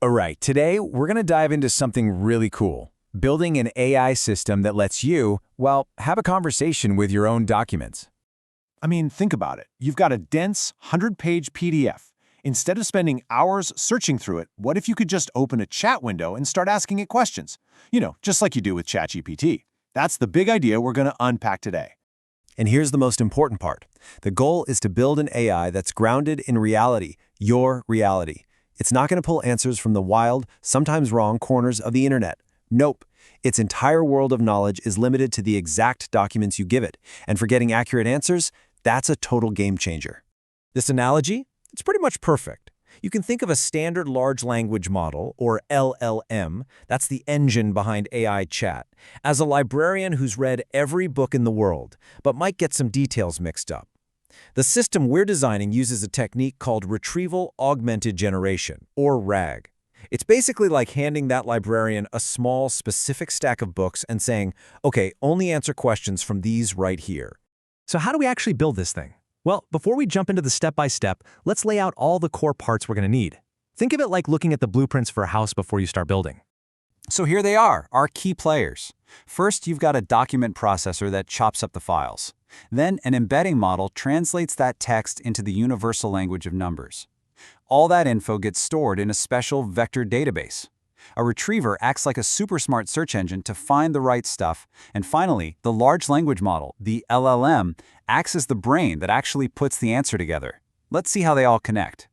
All right, today we're going to dive into something really cool. Building an AI system that lets you, well, have a conversation with your own documents. I mean, think about it. You've got a dense, 100-page PDF. Instead of spending hours searching through it, what if you could just open a chat window and start asking it questions? You know, just like you do with ChatGPT. That's the big idea we're going to unpack today. And here's the most important part. The goal is to build an AI that's grounded in reality, your reality. It's not going to pull answers from the wild, sometimes wrong corners of the internet. Nope. Its entire world of knowledge is limited to the exact documents you give it. And for getting accurate answers, that's a total game changer. This analogy? It's pretty much perfect. You can think of a standard large language model, or LLM, that's the engine behind AI chat, as a librarian who's read every book in the world, but might get some details mixed up. The system we're designing uses a technique called Retrieval Augmented Generation, or RAG. It's basically like handing that librarian a small, specific stack of books and saying, okay, only answer questions from these right here. So how do we actually build this thing? Well, before we jump into the step-by-step, let's lay out all the core parts we're going to need. Think of it like looking at the blueprints for a house before you start building. So here they are, our key players. First, you've got a document processor that chops up the files. Then, an embedding model translates that text into the universal language of numbers. All that info gets stored in a special vector database. A retriever acts like a super smart search engine to find the right stuff. And finally, the large language model, the LLM, acts as the brain that actually puts the answer together. Let's see how they all connect.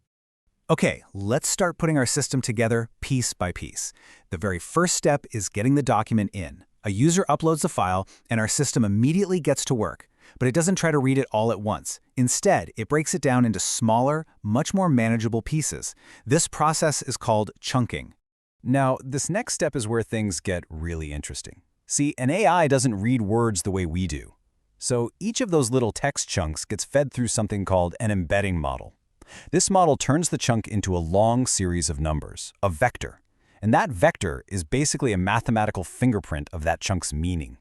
Okay, let's start putting our system together piece by piece. The very first step is getting the document in. A user uploads the file, and our system immediately gets to work. But it doesn't try to read it all at once. Instead, it breaks it down into smaller, much more manageable pieces. This process is called chunking. Now, this next step is where things get really interesting. See, an AI doesn't read words the way we do. So each of those little text chunks gets fed through something called an embedding model. This model turns the chunk into a long series of numbers, a vector. And that vector is basically a mathematical fingerprint of that chunk's meaning.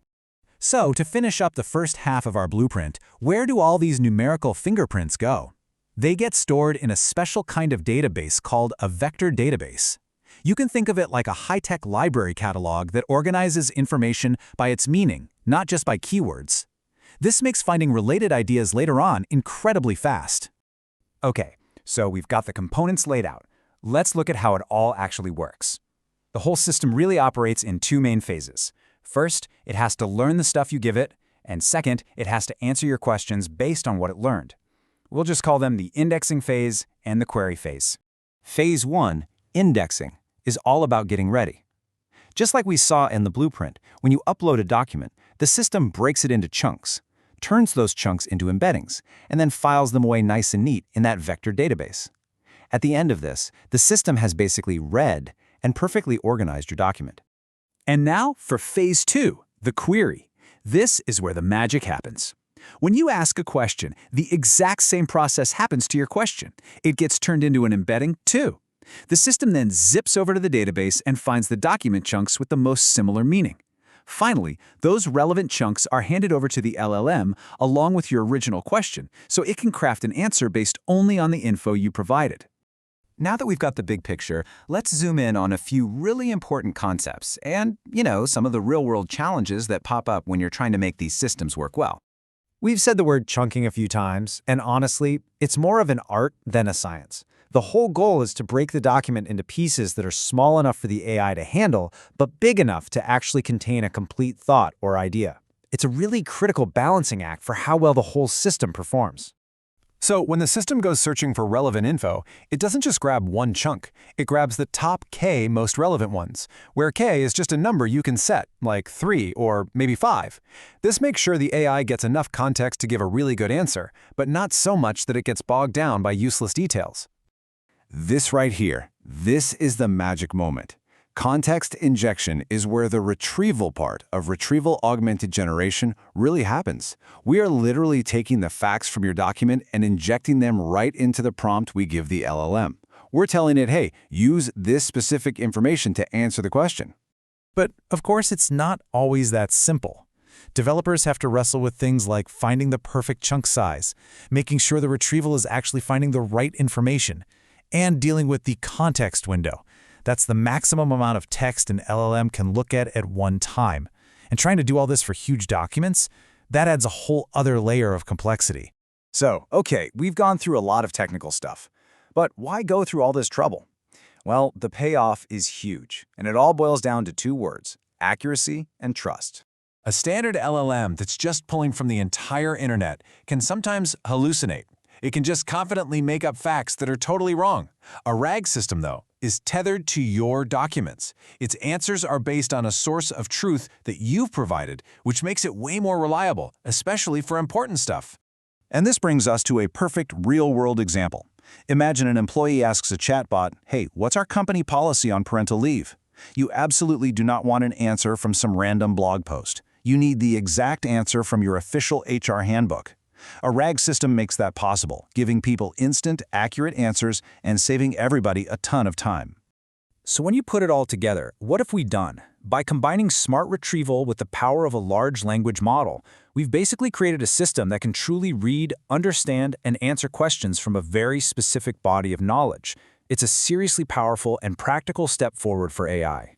So, to finish up the first half of our blueprint, where do all these numerical fingerprints go? They get stored in a special kind of database called a vector database. You can think of it like a high-tech library catalog that organizes information by its meaning, not just by keywords. This makes finding related ideas later on incredibly fast. Okay, so we've got the components laid out. Let's look at how it all actually works. The whole system really operates in two main phases. First, it has to learn the stuff you give it, and second, it has to answer your questions based on what it learned. We'll just call them the indexing phase and the query phase. Phase 1, indexing, is all about getting ready. Just like we saw in the blueprint, when you upload a document, the system breaks it into chunks, turns those chunks into embeddings, and then files them away nice and neat in that vector database. At the end of this, the system has basically read and perfectly organized your document. And now for phase 2, the query. This is where the magic happens. When you ask a question, the exact same process happens to your question. It gets turned into an embedding too. The system then zips over to the database and finds the document chunks with the most similar meaning. Finally, those relevant chunks are handed over to the LLM along with your original question, so it can craft an answer based only on the info you provided. Now that we've got the big picture, let's zoom in on a few really important concepts and, some of the real-world challenges that pop up when you're trying to make these systems work well. We've said the word chunking a few times, and honestly, it's more of an art than a science. The whole goal is to break the document into pieces that are small enough for the AI to handle, but big enough to actually contain a complete thought or idea. It's a really critical balancing act for how well the whole system performs. So when the system goes searching for relevant info, it doesn't just grab one chunk. It grabs the top K most relevant ones, where K is just a number you can set, like 3 or maybe 5. This makes sure the AI gets enough context to give a really good answer, but not so much that it gets bogged down by useless details. This right here, this is the magic moment. Context injection is where the retrieval part of Retrieval Augmented Generation really happens. We are literally taking the facts from your document and injecting them right into the prompt we give the LLM. We're telling it, hey, use this specific information to answer the question. But, of course, it's not always that simple. Developers have to wrestle with things like finding the perfect chunk size, making sure the retrieval is actually finding the right information, and dealing with the context window. That's the maximum amount of text an LLM can look at one time. And trying to do all this for huge documents, that adds a whole other layer of complexity. So, okay, we've gone through a lot of technical stuff. But why go through all this trouble? Well, the payoff is huge, and it all boils down to two words: accuracy and trust. A standard LLM that's just pulling from the entire internet can sometimes hallucinate. It can just confidently make up facts that are totally wrong. A RAG system, though, is tethered to your documents. Its answers are based on a source of truth that you've provided, which makes it way more reliable, especially for important stuff. And this brings us to a perfect real-world example. Imagine an employee asks a chatbot, "Hey, what's our company policy on parental leave?" You absolutely do not want an answer from some random blog post. You need the exact answer from your official HR handbook. A RAG system makes that possible, giving people instant, accurate answers and saving everybody a ton of time. So when you put it all together, what have we done? By combining smart retrieval with the power of a large language model, we've basically created a system that can truly read, understand, and answer questions from a very specific body of knowledge. It's a seriously powerful and practical step forward for AI.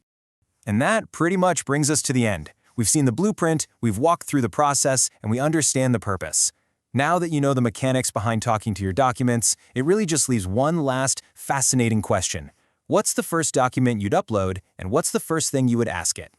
And that pretty much brings us to the end. We've seen the blueprint, we've walked through the process, and we understand the purpose. Now that you know the mechanics behind talking to your documents, it really just leaves one last fascinating question. What's the first document you'd upload, and what's the first thing you would ask it?